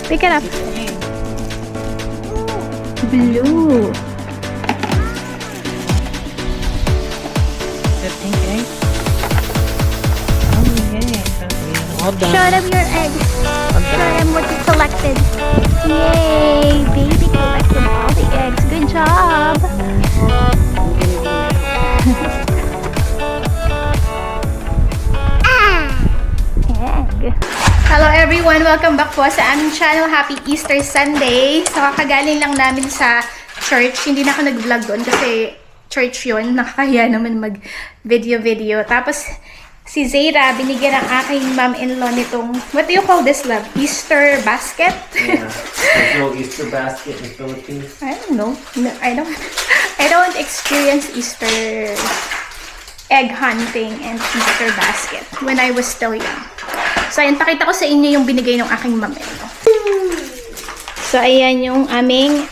Pick it up. Blue. The pink egg? Oh, yay. Well done. Show them your eggs. Well Show done. them what you collected. Yay! Baby collected all the eggs. Good job! Egg. Hello everyone! Welcome back po sa aming channel. Happy Easter Sunday! So kakagaling lang namin sa church. Hindi na ako nag-vlog doon kasi church yun. Nakakahiya naman mag-video. Tapos si Zaira, binigyan ng aking mom-in-law nitong, what do you call this, love? Easter basket? Yeah. There's no Easter basket in the Philippines. I don't know. No, I don't experience Easter egg hunting and Easter basket when I was still young. So, ayan, pakita ko sa inyo yung binigay ng aking mom-in-law. So, ayan yung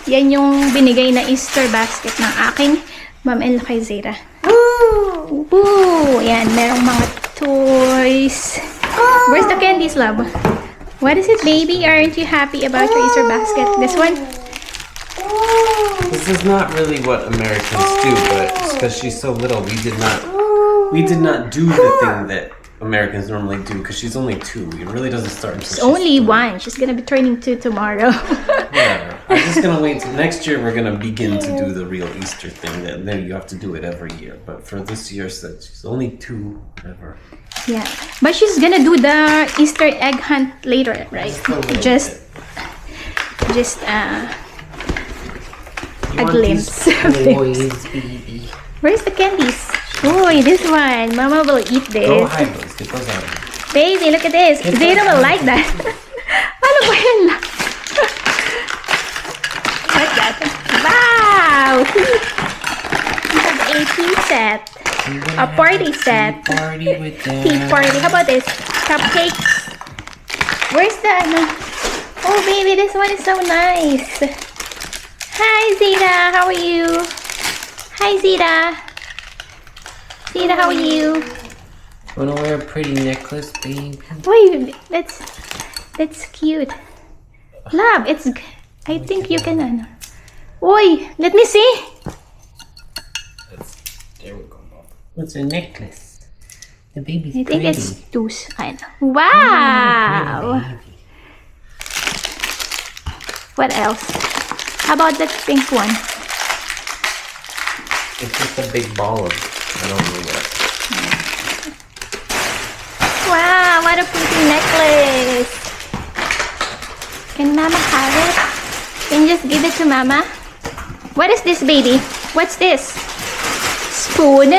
yan yung binigay na Easter basket ng aking mom-in-law kay Zaira. Woo! Ayan, merong mga toys. Where's the candies, love? What is it, baby? Aren't you happy about your Easter basket? This one? This is not really what Americans do, but because she's so little, we did not do the thing that Americans normally do because she's only 2. It really doesn't start until It's only 1. She's gonna be turning 2 tomorrow. Yeah, I'm just gonna wait till next year. We're gonna begin to do the real Easter thing. Then you have to do it every year. But for this year, since she's only 2, whatever. Yeah, but she's gonna do the Easter egg hunt later, right? Just A glimpse of this. Baby. Where's the candies? Oh, this one. Mama will eat Go this. hide those. Get those out. Baby, look at this. Get Zayda those will out. like that. Ano ba yan? What's that? Wow! We have a tea set. A party set. Party with them. Tea party. How about this? Cupcakes. Where's the Oh, baby, this one is so nice. Hi, Zayda. How are you? Hi, Zayda. Zayda, how are you? Wanna wear a pretty necklace, baby? Wait, that's cute. Love, I think you can, Oi, let me see. There we go. What's a necklace? The baby's I think pretty. it's Wow. Baby. What else? How about that pink one? It's just a big ball of, I don't know what. Wow, what a pretty necklace. Can Mama have it? Can you just give it to Mama? What is this, baby? What's this? Spoon?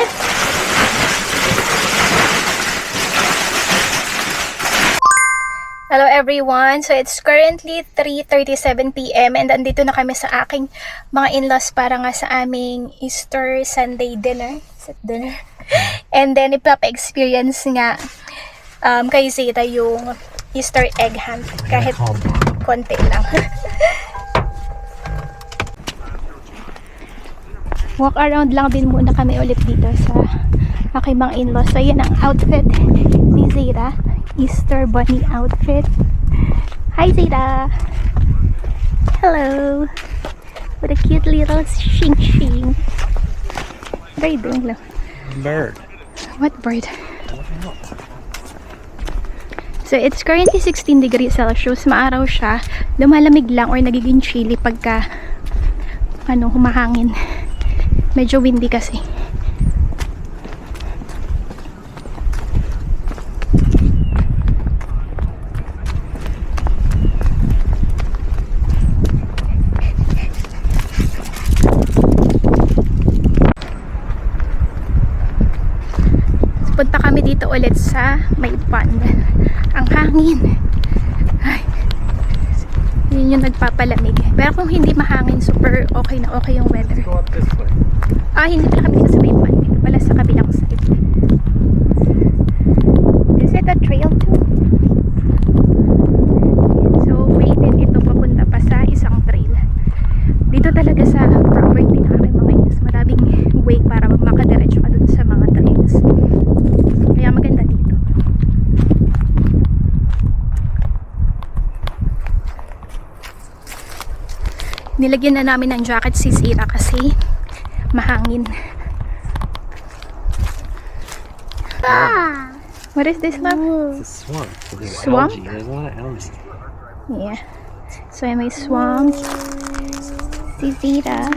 Hello everyone! So it's currently 3:37 PM and andito na kami sa aking mga in-laws para nga sa aming Easter Sunday dinner. Is it dinner? And then ipapa-experience nga kay Zeta yung Easter egg hunt kahit konti lang. Walk around lang din muna kami ulit dito sa aking mga in-laws. So yan ang outfit ni Zeta. Easter bunny outfit. Hi Zeta! Hello! What a cute little shing-shing. What are you doing, love? Bird. What bird? So it's currently 16 degrees Celsius. Maaraw siya. Lumalamig lang or nagiging chilly pagka humahangin. Medyo windy kasi. Punta kami dito ulit sa may pond. Ang hangin. Ay. Yun yung nagpapalamig. Pero kung hindi mahangin, super okay na okay yung weather. Go up this way. Hindi pala kami dito sa may pond. Dito pala sa kabilang side. Is it a trail too? So, wait din ito papunta pa sa isang trail. Dito talaga sa property na kami mga inis. Maraming way para makadiretso ka dun sa mga trails. Kaya maganda dito. Nilagyan na namin ng jacket si Zira kasi mahangin. What is this, love? It's a swamp. There's Swamp? algae. There's a lot of algae. Yeah. So may swamp. Si Zira.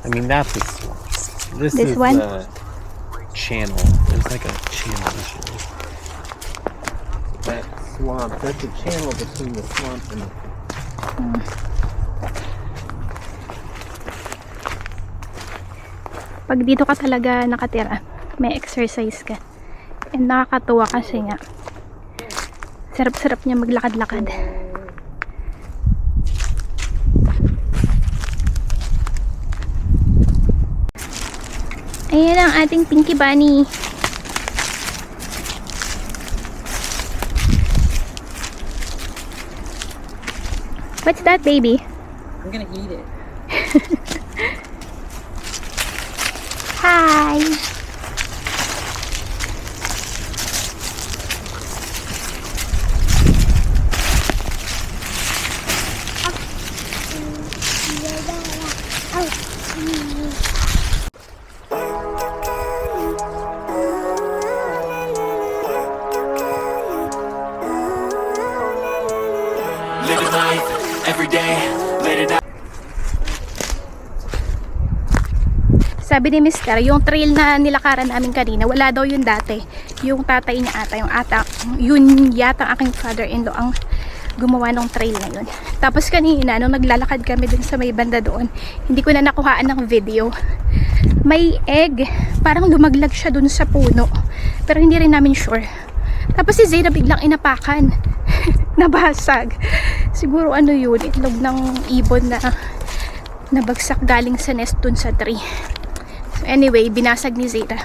I mean, that's a swamp. This This is one? a channel. There's like a channel issue. That swamp, that's a channel between the swamp and the... Pag dito ka talaga nakatira, may exercise ka. And nakakatuwa kasi nga, sarap-sarap niya maglakad-lakad. Ayan ang ating Pinky Bunny. What's that, baby? I'm gonna eat it. Hi! Living life every day, let it out. Sabi ni Mr., yung trail na nilakaran namin kanina, wala daw yun dati. Yung tatay niya ata, yun yata aking father-in-law ang gumawa ng trail na yun. Tapos kanina, nung naglalakad kami dun sa may banda doon, hindi ko na nakuhaan ng video. May egg, parang lumaglag siya dun sa puno. Pero hindi rin namin sure. Tapos si Zayna biglang inapakan. Nabasag. Siguro ano yun, itlog ng ibon na nabagsak galing sa nest dun sa tree. So anyway, binasag ni Zayna.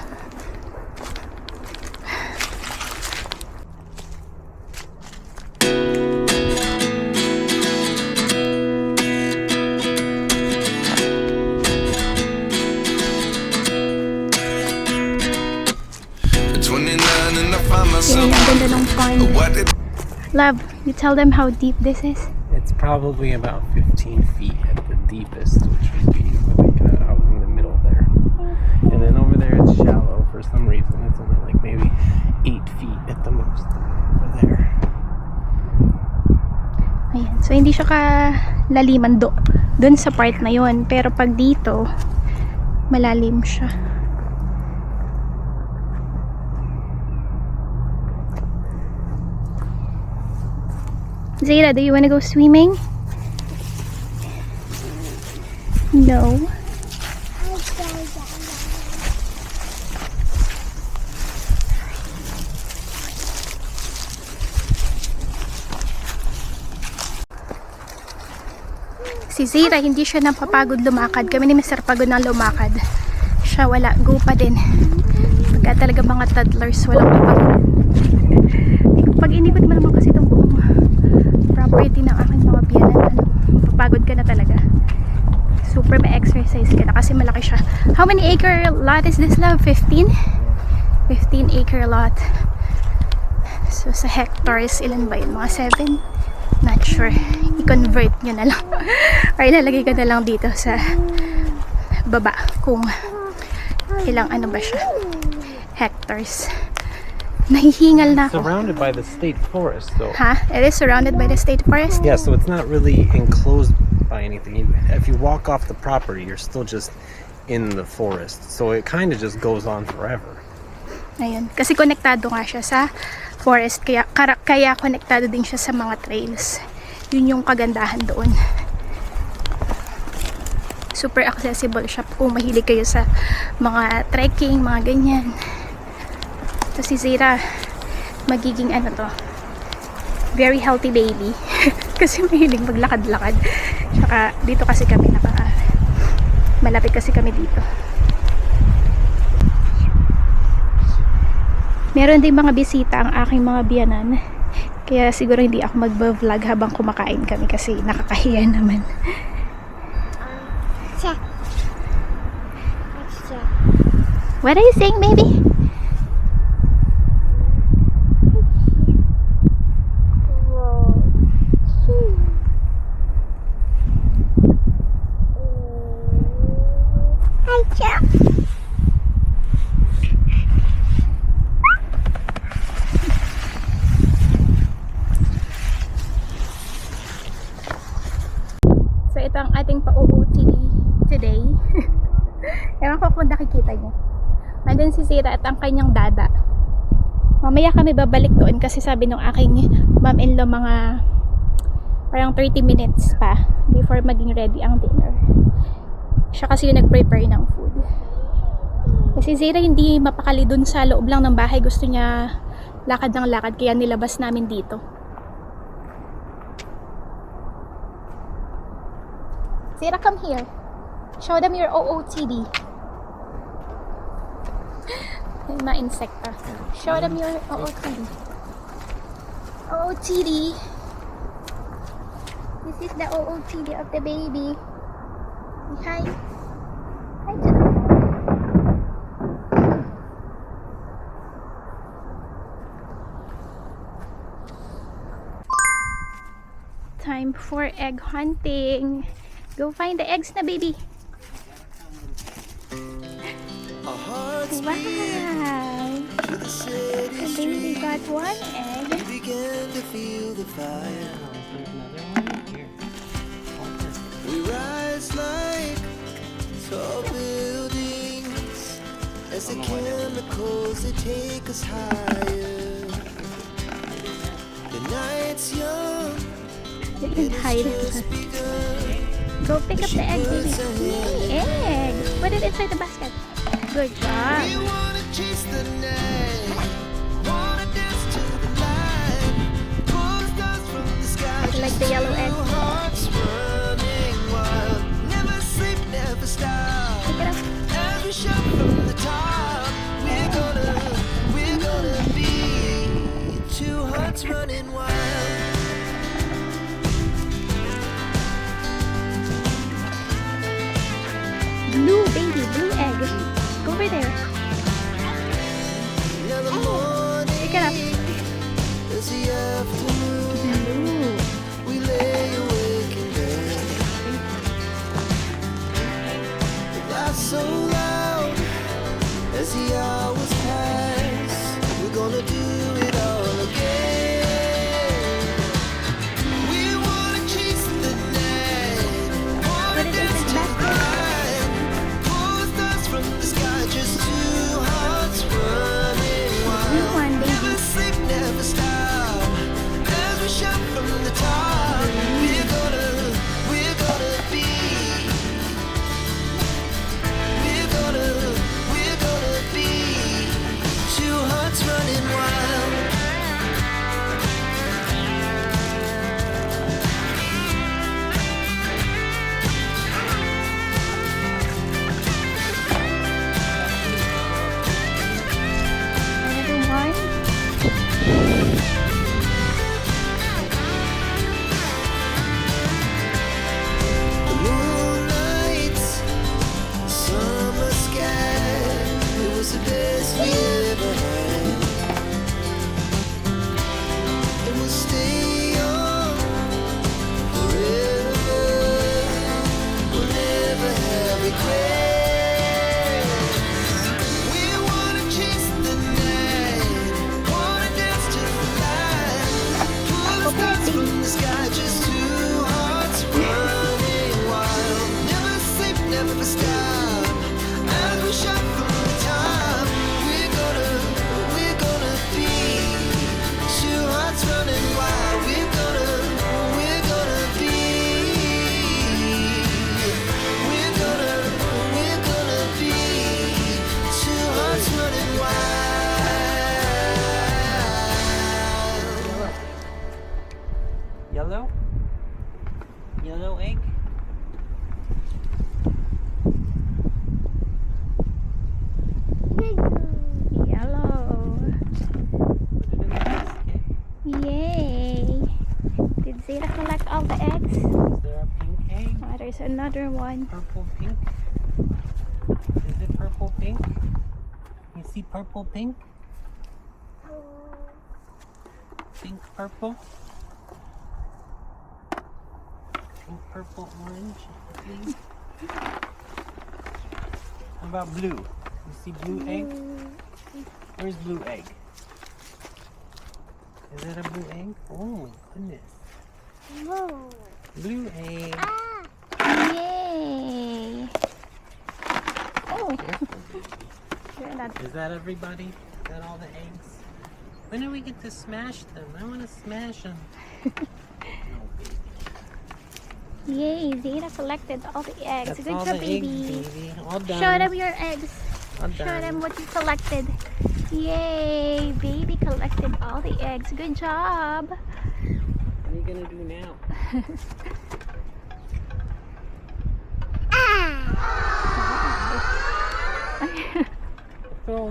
Yan, ang ganda ng pond. Love, you tell them how deep this is? It's probably about 15 feet at the deepest, which would be like out in the middle there. And then over there it's shallow for some reason. It's only like maybe 8 feet at the most over there. Ayan. So, hindi siya kalaliman doon sa part na yon. Pero pag dito, malalim siya. Zayna, do you wanna go swimming? No. Si Zayna, hindi siya napapagod lumakad. Kami ni Mr. pagod na lumakad. Siya wala, go pa din. Pagka talaga mga toddlers, walang kapagod. Pag inikot mo naman kasi itong buong property ng aking mga biyanan, mapapagod ka na talaga. Super may exercise ka na kasi malaki siya. How many acre lot is this, love? 15? 15 acre lot. So sa hectares, ilan ba yun? Mga 7? Not sure. I-convert nyo na lang. Or ilalagay ko na lang dito sa baba kung ilang ano ba siya. Hectares. Nahihingal na ako. Surrounded by the state forest though. Ha? It is surrounded by the state forest? Yeah, so it's not really enclosed by anything. If you walk off the property, you're still just in the forest. So it kind of just goes on forever. Ayun. Kasi konektado nga siya sa forest. Kaya konektado din siya sa mga trails. Yun yung kagandahan doon. Super accessible siya kung mahilig kayo sa mga trekking, mga ganyan. So si Zayna, magiging ano to, very healthy baby. Kasi mahilig maglakad-lakad. Tsaka dito kasi kami malapit kasi kami dito. Meron din mga bisita ang aking mga biyanan. Kaya siguro hindi ako mag-vlog habang kumakain kami kasi nakakahiya naman. What are you saying, baby? Ito ang ating pa-OOTD today. Ewan ko kung nakikita niyo. Nandun si Zira at ang kanyang dada. Mamaya kami babalik doon kasi sabi ng aking mom-in-law mga parang 30 minutes pa before maging ready ang dinner. Siya kasi yung nag-prepare ng food. Kasi Zira hindi mapakali dun sa loob lang ng bahay. Gusto niya lakad ng lakad kaya nilabas namin dito. Zira, come here. Show them your OOTD. Yung mga insekta. Show them your OOTD. OOTD. This is the OOTD of the baby. Hi. Hi to the time for egg hunting. Go find the eggs na, baby. Wow. The baby got one egg. Began to feel the fire. There's another one here. Oh, perfect. We rise like tall buildings as the chemicals they take us higher. The night's young, You can hide it. just begun. Go pick up the egg, baby. Yay, egg. Put it inside the basket. Good job. We wanna chase the night, wanna dance to the light, pull stars from the sky. Like the yellow egg. Two hearts running wild, never sleep, never stop. Pick it up. As we shout from the top, we're gonna be two hearts running wild. Blue, baby. Blue egg. Go over there. Now the morning Pick it up. is the afternoon. Blue. We lay awake in bed. Laugh so loud as the hours pass. We're gonna do it all again. We wanna chase the night, wanna Put it dance in to the the basket. light, pull stars from the sky. Just two hearts running Blue wild. one, baby. Never sleep, never stop. As we shout from the top, we're gonna be. We're gonna be two hearts running wild. Another one. The moonlight, summer sky, it was the best we ever had. And we'll stay on forever. We'll never have regrets. We wanna chase the night, wanna dance to the light, pull the stars from the sky, just two hearts running wild. Never sleep, never stop. As we shout from the top, we're gonna be two hearts running wild. We're gonna be. We're gonna be two hearts running wild. Yellow? Yellow egg? Yellow. Put it in the basket. Yay. Did Zira collect all the eggs? Is there a pink egg? Oh, there's another one. Purple pink? Is it purple pink? You see purple pink? Pink purple? Pink purple orange? Please? How about blue? You see blue egg? Where's blue egg? Is that a blue egg? Oh my goodness. Blue egg. Yay! Oh, you're not. Is that everybody? Is that all the eggs? When do we get to smash them? I want to smash them. No, baby. Yay! Zeta collected all the eggs. That's Good all job, the eggs, baby. baby. All done. Show them your eggs. All Show done. them what you collected. Yay! Baby collected all the eggs. Good job. What are you gonna do now?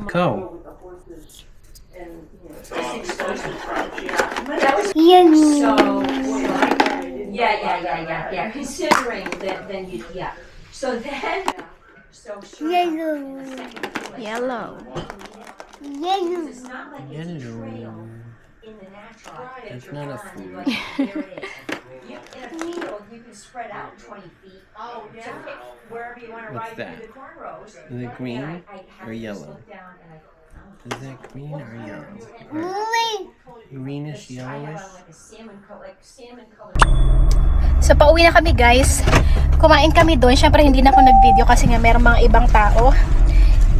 Go. Yeah. Considering that, then you, yeah. So then, so sure. Yellow. It's not like it's a Yellow. trail in the natural. It's not a food. Like, there it is. You, in a field, you can spread out 20 feet. Oh, yeah. To pick wherever you want to What's ride that? through the corn rows. Is it green And I have or to just yellow? look down and I- Is that green or yellow? Greenish, I yellowish? have like a salmon color. So, pauwi na kami, guys. Kumain kami doon. Siyempre, hindi na ako nag-video kasi nga merong mga ibang tao.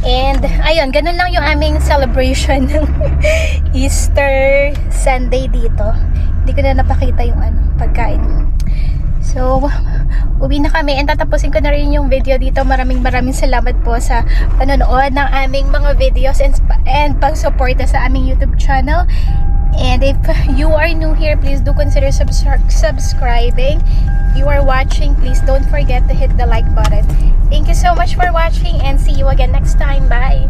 And, ayun, ganun lang yung aming celebration ng Easter Sunday dito. Hindi ko na napakita yung pagkain. So, uwi na kami and tatapusin ko na rin yung video dito. Maraming salamat po sa panonood ng aming mga videos and pag-suporta sa aming YouTube channel. And if you are new here, please do consider subscribing. If you are watching, please don't forget to hit the like button. Thank you so much for watching and see you again next time. Bye!